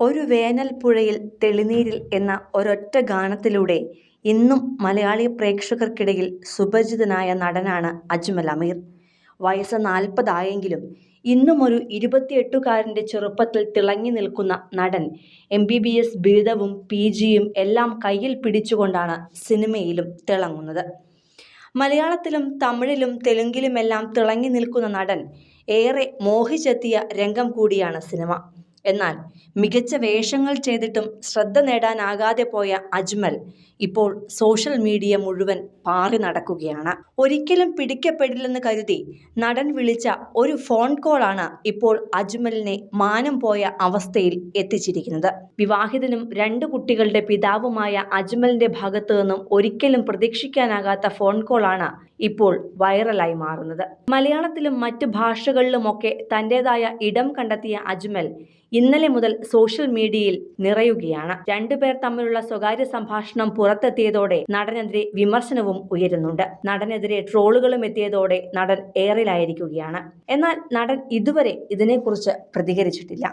ഒരു വേനൽ പുഴയിൽ തെളിനീരിൽ എന്ന ഒരൊറ്റ ഗാനത്തിലൂടെ ഇന്നും മലയാളി പ്രേക്ഷകർക്കിടയിൽ സുപരിചിതനായ നടനാണ് അജ്മൽ അമീർ. വയസ്സ് 40 ആയെങ്കിലും ഇന്നും ഒരു 28കാരൻ്റെ ചെറുപ്പത്തിൽ തിളങ്ങി നിൽക്കുന്ന നടൻ MBBS ബിരുദവും PGയും എല്ലാം കയ്യിൽ പിടിച്ചുകൊണ്ടാണ് സിനിമയിലും തിളങ്ങുന്നത്. മലയാളത്തിലും തമിഴിലും തെലുങ്കിലുമെല്ലാം തിളങ്ങി നിൽക്കുന്ന നടൻ ഏറെ മോഹിച്ചെത്തിയ രംഗം കൂടിയാണ് സിനിമ. എന്നാൽ മികച്ച വേഷങ്ങൾ ചെയ്തിട്ടും ശ്രദ്ധ നേടാനാകാതെ പോയ അജ്മൽ ഇപ്പോൾ സോഷ്യൽ മീഡിയ മുഴുവൻ പാറി നടക്കുകയാണ്. ഒരിക്കലും പിടിക്കപ്പെടില്ലെന്ന് കരുതി നടൻ വിളിച്ച ഒരു ഫോൺ കോളാണ് ഇപ്പോൾ അജ്മലിനെ മാനം പോയ അവസ്ഥയിൽ എത്തിച്ചിരിക്കുന്നത്. വിവാഹിതനും 2 കുട്ടികളുടെ പിതാവുമായ അജ്മലിന്റെ ഭാഗത്തു നിന്നും ഒരിക്കലും പ്രതീക്ഷിക്കാനാകാത്ത ഫോൺ കോളാണ് ഇപ്പോൾ വൈറലായി മാറുന്നത്. മലയാളത്തിലും മറ്റ് ഭാഷകളിലുമൊക്കെ തൻ്റെതായ ഇടം കണ്ടെത്തിയ അജ്മൽ ഇന്നലെ മുതൽ സോഷ്യൽ മീഡിയയിൽ നിറയുകയാണ്. 2 പേർ തമ്മിലുള്ള സ്വകാര്യ സംഭാഷണം പുറത്തെത്തിയതോടെ നടനെതിരെ വിമർശനവും ഉയരുന്നുണ്ട്. നടനെതിരെ ട്രോളുകളും എത്തിയതോടെ നടൻ എയറിലായിരിക്കുകയാണ്. എന്നാൽ നടൻ ഇതുവരെ ഇതിനെക്കുറിച്ച് പ്രതികരിച്ചിട്ടില്ല.